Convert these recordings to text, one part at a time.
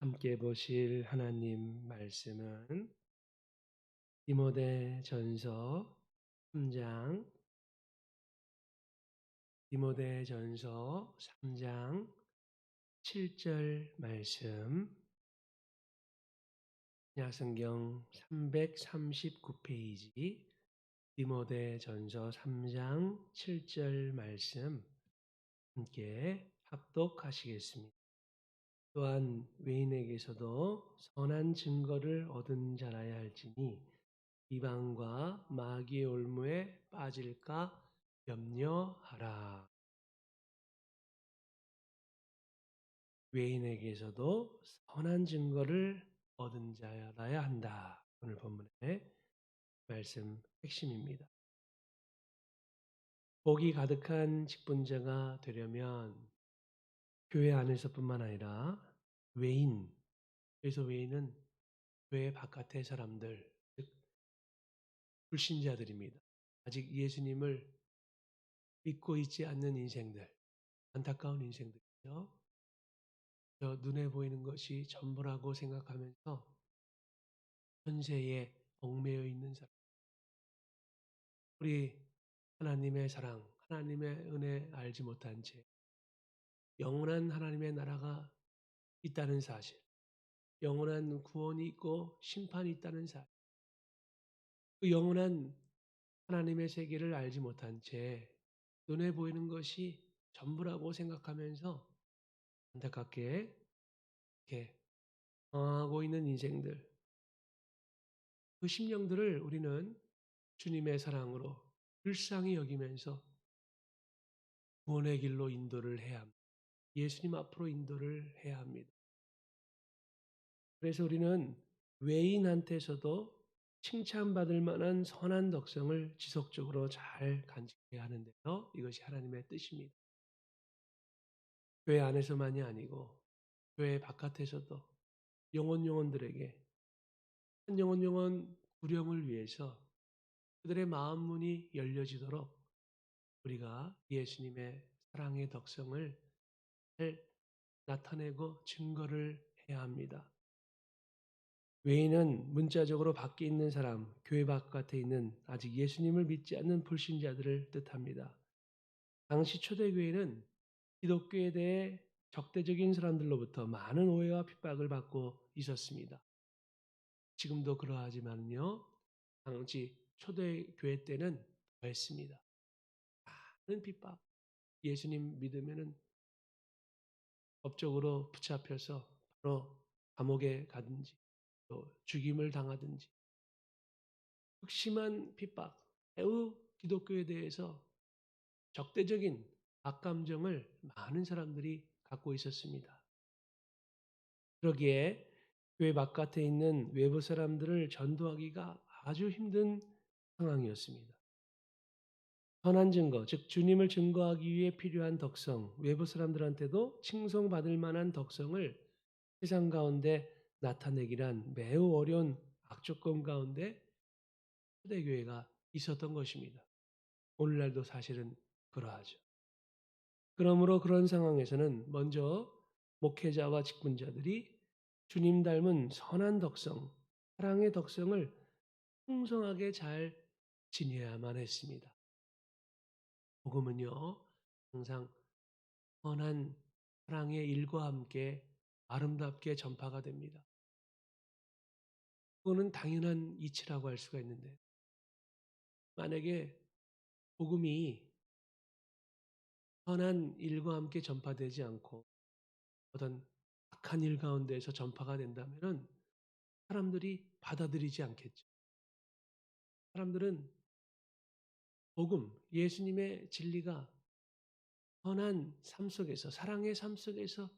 함께 보실 하나님 말씀은 디모데전서 3장 디모데전서 3장 7절 말씀, 신약성경 339페이지 디모데전서 3장 7절 말씀 함께 합독하시겠습니다. 또한 외인에게서도 선한 증거를 얻은 자라야 할지니 이방과 마귀의 올무에 빠질까 염려하라. 외인에게서도 선한 증거를 얻은 자라야 한다. 오늘 본문의 말씀 핵심입니다. 복이 가득한 직분자가 되려면 교회 안에서뿐만 아니라 외인, 그래서 외인은 교회 바깥의 사람들, 즉 불신자들입니다. 아직 예수님을 믿고 있지 않는 인생들, 안타까운 인생들이죠. 저 눈에 보이는 것이 전부라고 생각하면서 현세에 얽매여 있는 사람, 우리 하나님의 사랑, 하나님의 은혜 알지 못한 채 영원한 하나님의 나라가 있다는 사실, 영원한 구원이 있고 심판이 있다는 사실, 그 영원한 하나님의 세계를 알지 못한 채 눈에 보이는 것이 전부라고 생각하면서 안타깝게 이렇게 당하고 있는 인생들, 그 심령들을 우리는 주님의 사랑으로 불쌍히 여기면서 구원의 길로 인도를 해야 합니다. 예수님 앞으로 인도를 해야 합니다. 그래서 우리는 외인한테서도 칭찬받을 만한 선한 덕성을 지속적으로 잘 간직해야 하는데요. 이것이 하나님의 뜻입니다. 교회 안에서만이 아니고 교회 바깥에서도 영혼들에게 한 영혼 구령을 위해서 그들의 마음 문이 열려지도록 우리가 예수님의 사랑의 덕성을 잘 나타내고 증거를 해야 합니다. 외인은 문자적으로 밖에 있는 사람, 교회 바깥에 있는 아직 예수님을 믿지 않는 불신자들을 뜻합니다. 당시 초대교회는 기독교에 대해 적대적인 사람들로부터 많은 오해와 핍박을 받고 있었습니다. 지금도 그러하지만요, 당시 초대교회 때는 더했습니다. 많은 핍박, 예수님 믿으면은 법적으로 붙잡혀서 바로 감옥에 가든지 또 죽임을 당하든지 극심한 핍박, 매우 기독교에 대해서 적대적인 악감정을 많은 사람들이 갖고 있었습니다. 그러기에 교회 바깥에 있는 외부 사람들을 전도하기가 아주 힘든 상황이었습니다. 선한 증거, 즉 주님을 증거하기 위해 필요한 덕성, 외부 사람들한테도 칭송받을 만한 덕성을 세상 가운데 나타내기란 매우 어려운 악조건 가운데 초대교회가 있었던 것입니다. 오늘날도 사실은 그러하죠. 그러므로 그런 상황에서는 먼저 목회자와 직분자들이 주님 닮은 선한 덕성, 사랑의 덕성을 풍성하게 잘 지녀야만 했습니다. 복음은요, 항상 선한 사랑의 일과 함께 아름답게 전파가 됩니다. 그거는 당연한 이치라고 할 수가 있는데, 만약에 복음이 선한 일과 함께 전파되지 않고 어떤 악한 일 가운데에서 전파가 된다면 사람들이 받아들이지 않겠죠. 사람들은 복음, 예수님의 진리가 선한 삶 속에서, 사랑의 삶 속에서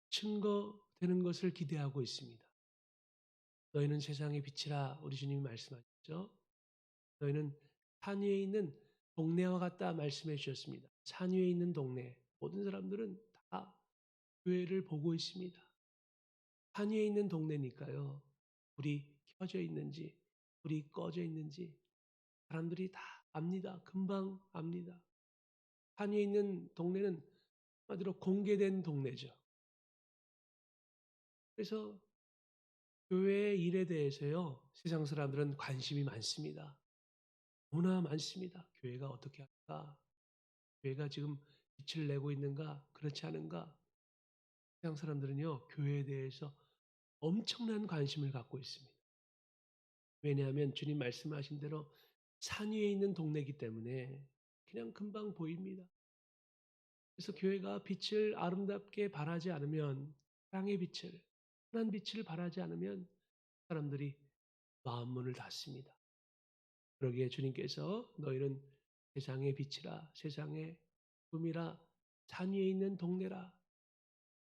증거되는 것을 기대하고 있습니다. 너희는 세상의 빛이라 우리 주님이 말씀하셨죠. 너희는 산 위에 있는 동네와 같다 말씀해 주셨습니다. 산 위에 있는 동네, 모든 사람들은 다 교회를 보고 있습니다. 산 위에 있는 동네니까요. 불이 켜져 있는지, 불이 꺼져 있는지 사람들이 다 압니다. 금방 압니다. 산 위에 있는 동네는 한마디로 공개된 동네죠. 그래서 교회 일에 대해서요. 세상 사람들은 관심이 많습니다. 너무나 많습니다. 교회가 어떻게 할까? 교회가 지금 빛을 내고 있는가? 그렇지 않은가? 세상 사람들은요. 교회에 대해서 엄청난 관심을 갖고 있습니다. 왜냐하면 주님 말씀하신 대로 산 위에 있는 동네이기 때문에 그냥 금방 보입니다. 그래서 교회가 빛을 아름답게 발하지 않으면 사랑의 빛을, 선한 빛을 발하지 않으면 사람들이 마음 문을 닫습니다. 그러기에 주님께서 너희는 세상의 빛이라, 세상의 꿈이라, 산 위에 있는 동네라,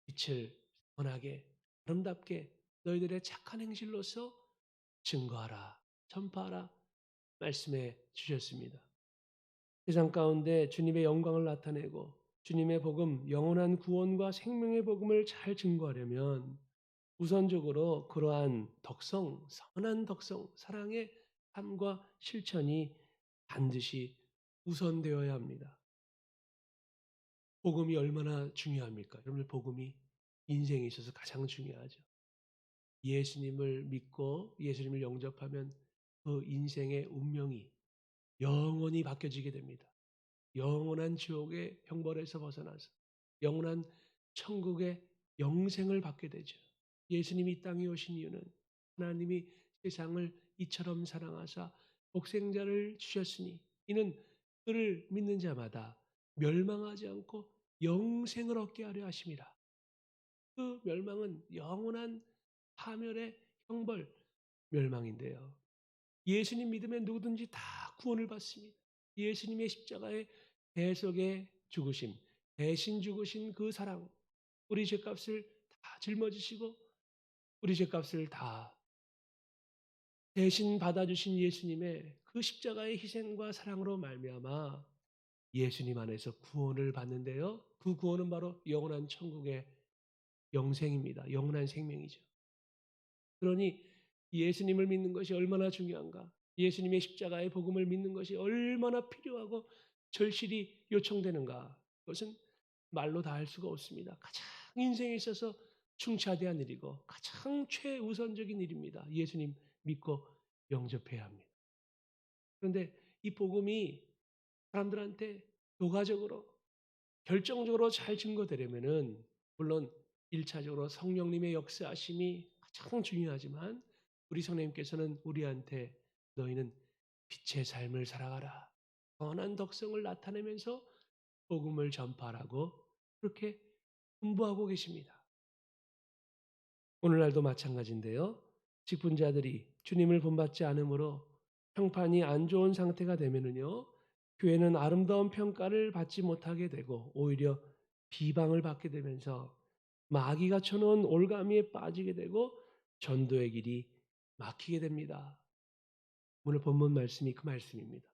빛을 선하게 아름답게 너희들의 착한 행실로서 증거하라, 전파하라 말씀해 주셨습니다. 세상 가운데 주님의 영광을 나타내고 주님의 복음, 영원한 구원과 생명의 복음을 잘 증거하려면 우선적으로 그러한 덕성, 선한 덕성, 사랑의 삶과 실천이 반드시 우선되어야 합니다. 복음이 얼마나 중요합니까? 여러분들 복음이 인생에 있어서 가장 중요하죠. 예수님을 믿고 예수님을 영접하면 그 인생의 운명이 영원히 바뀌어지게 됩니다. 영원한 지옥의 형벌에서 벗어나서 영원한 천국의 영생을 받게 되죠. 예수님이 이 땅에 오신 이유는 하나님이 세상을 이처럼 사랑하사 독생자를 주셨으니 이는 그를 믿는 자마다 멸망하지 않고 영생을 얻게 하려 하심이라. 그 멸망은 영원한 파멸의 형벌, 멸망인데요. 예수님 믿으면 누구든지 다 구원을 받습니다. 예수님의 십자가의 대속의 죽으심, 대신 죽으신 그 사랑, 우리 죄값을 다 짊어지시고 우리 죄값을 다 대신 받아주신 예수님의 그 십자가의 희생과 사랑으로 말미암아 예수님 안에서 구원을 받는데요. 그 구원은 바로 영원한 천국의 영생입니다. 영원한 생명이죠. 그러니 예수님을 믿는 것이 얼마나 중요한가? 예수님의 십자가의 복음을 믿는 것이 얼마나 필요하고 절실히 요청되는가? 그것은 말로 다 할 수가 없습니다. 가장 인생에 있어서 중차대한 일이고 가장 최우선적인 일입니다. 예수님 믿고 영접해야 합니다. 그런데 이 복음이 사람들한테 교과적으로 결정적으로 잘 증거되려면은 물론 1차적으로 성령님의 역사하심이 가장 중요하지만 우리 성령님께서는 우리한테 너희는 빛의 삶을 살아가라. 선한 덕성을 나타내면서 복음을 전파하라고 그렇게 분부하고 계십니다. 오늘날도 마찬가지인데요. 직분자들이 주님을 본받지 않으므로 평판이 안 좋은 상태가 되면은요. 교회는 아름다운 평가를 받지 못하게 되고 오히려 비방을 받게 되면서 마귀가 쳐놓은 올가미에 빠지게 되고 전도의 길이 막히게 됩니다. 오늘 본문 말씀이 그 말씀입니다.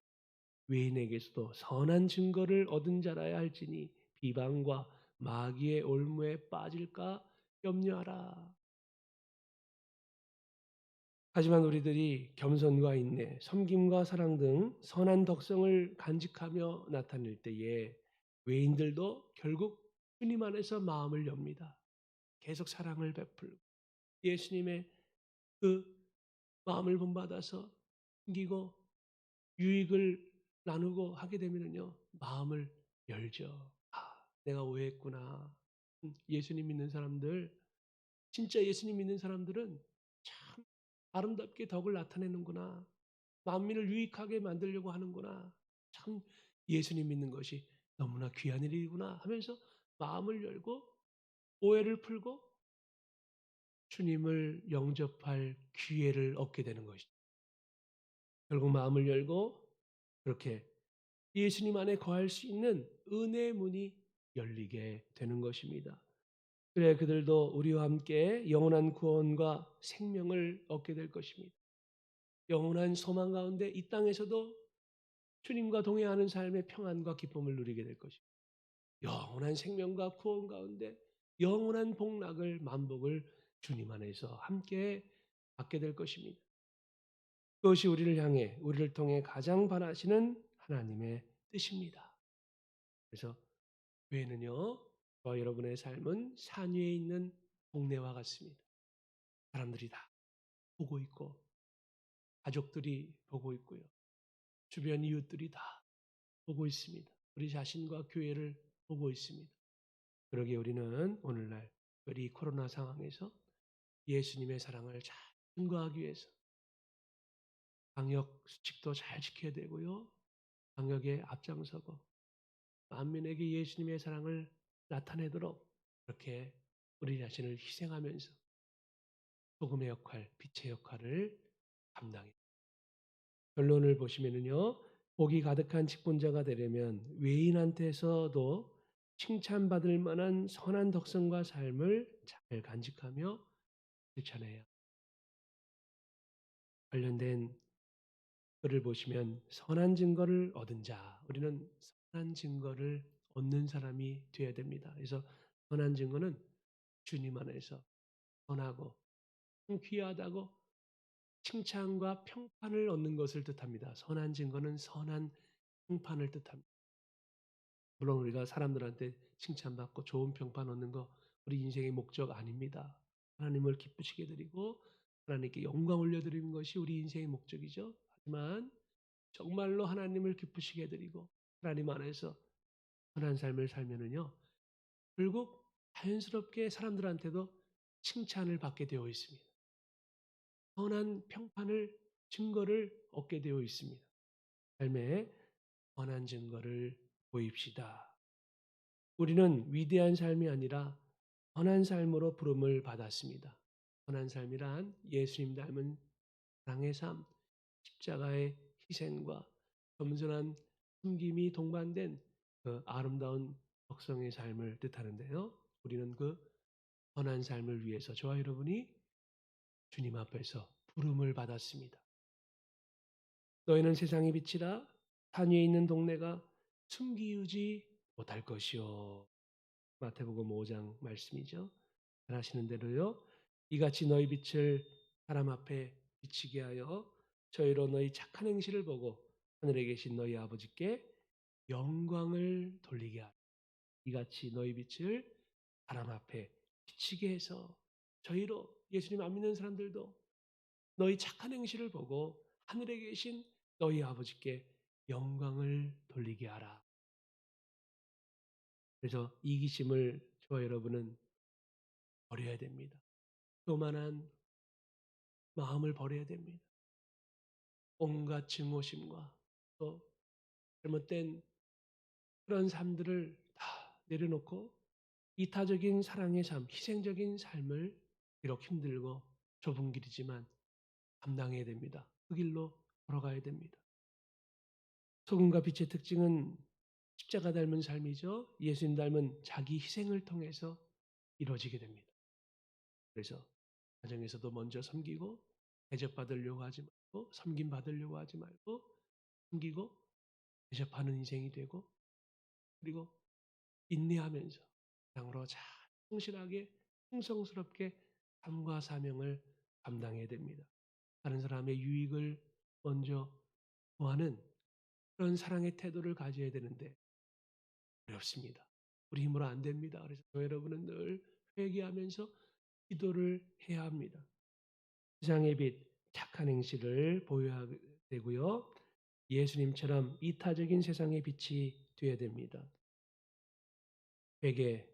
외인에게서도 선한 증거를 얻은 자라야 할지니 비방과 마귀의 올무에 빠질까 염려하라. 하지만 우리들이 겸손과 인내, 섬김과 사랑 등 선한 덕성을 간직하며 나타낼 때에 외인들도 결국 주님 안에서 마음을 엽니다. 계속 사랑을 베풀고 예수님의 그 마음을 본받아서 섬기고 유익을 나누고 하게 되면요 마음을 열죠. 아, 내가 오해했구나. 예수님 믿는 사람들, 진짜 예수님 믿는 사람들은 참 아름답게 덕을 나타내는구나. 만민을 유익하게 만들려고 하는구나. 참 예수님 믿는 것이 너무나 귀한 일이구나 하면서 마음을 열고 오해를 풀고 주님을 영접할 기회를 얻게 되는 것이죠. 결국 마음을 열고 그렇게 예수님 안에 거할 수 있는 은혜의 문이 열리게 되는 것입니다. 그래 그들도 우리와 함께 영원한 구원과 생명을 얻게 될 것입니다. 영원한 소망 가운데 이 땅에서도 주님과 동행하는 삶의 평안과 기쁨을 누리게 될 것입니다. 영원한 생명과 구원 가운데 영원한 복락을 만복을 주님 안에서 함께 받게 될 것입니다. 그것이 우리를 향해 우리를 통해 가장 바라시는 하나님의 뜻입니다. 그래서 교회는요, 저와 여러분의 삶은 산 위에 있는 동네와 같습니다. 사람들이 다 보고 있고 가족들이 보고 있고요. 주변 이웃들이 다 보고 있습니다. 우리 자신과 교회를 보고 있습니다. 그러기에 우리는 오늘날 특별히 코로나 상황에서 예수님의 사랑을 잘 증거하기 위해서 방역 수칙도 잘 지켜야 되고요. 방역에 앞장서고 만민에게 예수님의 사랑을 나타내도록 그렇게 우리 자신을 희생하면서 소금의 역할, 빛의 역할을 감당해요. 결론을 보시면은요. 복이 가득한 직분자가 되려면 외인한테서도 칭찬받을 만한 선한 덕성과 삶을 잘 간직하며 실천해야 관련된 글을 보시면 선한 증거를 얻은 자, 우리는 선한 증거를 얻는 사람이 되어야 됩니다. 그래서 선한 증거는 주님 안에서 선하고 귀하다고 칭찬과 평판을 얻는 것을 뜻합니다. 선한 증거는 선한 평판을 뜻합니다. 물론 우리가 사람들한테 칭찬받고 좋은 평판 얻는 거 우리 인생의 목적 아닙니다. 하나님을 기쁘시게 드리고 하나님께 영광 올려드리는 것이 우리 인생의 목적이죠. 하지만 정말로 하나님을 기쁘시게 드리고 하나님 안에서 선한 삶을 살면은요. 결국 자연스럽게 사람들한테도 칭찬을 받게 되어 있습니다. 선한 평판을 증거를 얻게 되어 있습니다. 삶에 선한 증거를 보입시다. 우리는 위대한 삶이 아니라 선한 삶으로 부름을 받았습니다. 선한 삶이란 예수님 닮은 사랑의 삶, 십자가의 희생과 겸손한 섬김이 동반된 그 아름다운 적성의 삶을 뜻하는데요. 우리는 그 선한 삶을 위해서 저와 여러분이 주님 앞에서 부름을 받았습니다. 너희는 세상의 빛이라 산 위에 있는 동네가 숨기우지 못할 것이요. 마태복음 5장 말씀이죠. 잘 아시는 대로요. 이같이 너희 빛을 사람 앞에 비치게 하여 저희로 너희 착한 행실을 보고 하늘에 계신 너희 아버지께 영광을 돌리게 하라. 이같이 너희 빛을 사람 앞에 비치게 해서 저희로 예수님 안 믿는 사람들도 너희 착한 행실을 보고 하늘에 계신 너희 아버지께 영광을 돌리게 하라. 그래서 이기심을 저와 여러분은 버려야 됩니다. 교만한 마음을 버려야 됩니다. 온갖 증오심과 또 잘못된 그런 삶들을 다 내려놓고 이타적인 사랑의 삶, 희생적인 삶을 비록 힘들고 좁은 길이지만 감당해야 됩니다. 그 길로 걸어가야 됩니다. 소금과 빛의 특징은 십자가 닮은 삶이죠. 예수님 닮은 자기 희생을 통해서 이루어지게 됩니다. 그래서 가정에서도 먼저 섬기고 대접받으려고 하지 말고 섬김 받으려고 하지 말고 섬기고 대접하는 인생이 되고 그리고 인내하면서 양으로 잘 성실하게 충성스럽게 삶과 사명을 감당해야 됩니다. 다른 사람의 유익을 먼저 구하는 그런 사랑의 태도를 가져야 되는데 어렵습니다. 우리 힘으로 안 됩니다. 그래서 여러분은 늘 회개하면서 기도를 해야 합니다. 세상의 빛, 착한 행실을 보여야 되고요. 예수님처럼 이타적인 세상의 빛이 되어야 됩니다. 회개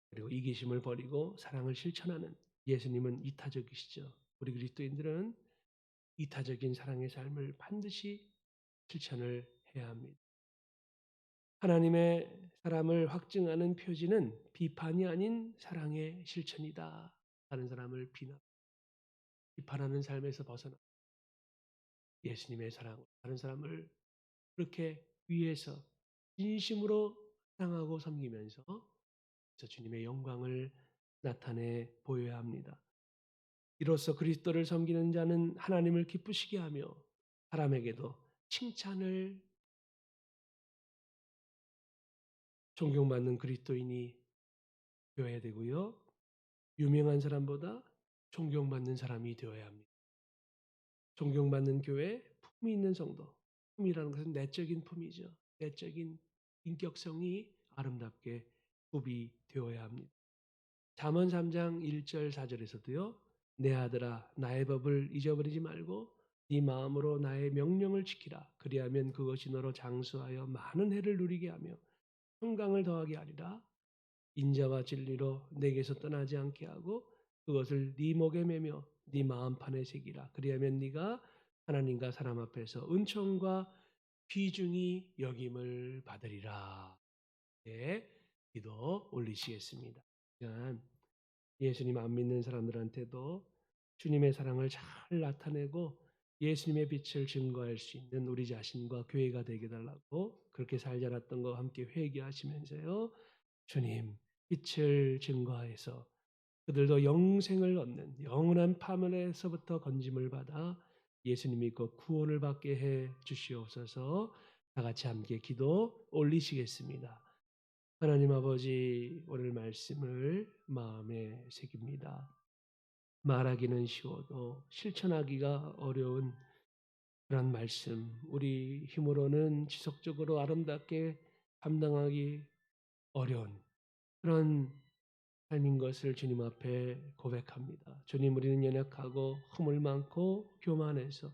그리고 이기심을 버리고 사랑을 실천하는 예수님은 이타적이시죠. 우리 그리스도인들은 이타적인 사랑의 삶을 반드시 실천을 해야 합니다. 하나님의 사람을 확증하는 표지는 비판이 아닌 사랑의 실천이다. 다른 사람을 비판하는 삶에서 벗어나 예수님의 사랑, 다른 사람을 그렇게 위해서 진심으로 사랑하고 섬기면서 주님의 영광을 나타내 보여야 합니다. 이로써 그리스도를 섬기는 자는 하나님을 기쁘시게 하며 사람에게도 칭찬을 존경받는 그리스도인이 되어야 되고요. 유명한 사람보다 존경받는 사람이 되어야 합니다. 존경받는 교회, 품이 있는 성도. 품이라는 것은 내적인 품이죠. 내적인 인격성이 아름답게 구비되어야 합니다. 잠언 3장 1절 4절에서도요. 내 아들아 나의 법을 잊어버리지 말고 네 마음으로 나의 명령을 지키라. 그리하면 그것이 너로 장수하여 많은 해를 누리게 하며 평강을 더하게 하리라. 인자와 진리로 내게서 떠나지 않게 하고 그것을 네 목에 매며 네 마음판에 새기라. 그리하면 네가 하나님과 사람 앞에서 은총과 귀중히 여김을 받으리라. 네, 기도 올리시겠습니다. 예수님 안 믿는 사람들한테도 주님의 사랑을 잘 나타내고 예수님의 빛을 증거할 수 있는 우리 자신과 교회가 되게 달라고 그렇게 살지 않았던 것과 함께 회개하시면서요. 주님 빛을 증거하여서 그들도 영생을 얻는 영원한 파멸에서부터 건짐을 받아 예수님 믿고 구원을 받게 해 주시옵소서. 다 같이 함께 기도 올리시겠습니다. 하나님 아버지, 오늘 말씀을 마음에 새깁니다. 말하기는 쉬워도 실천하기가 어려운 그런 말씀, 우리 힘으로는 지속적으로 아름답게 감당하기 어려운 그런 삶인 것을 주님 앞에 고백합니다. 주님, 우리는 연약하고 허물 많고 교만해서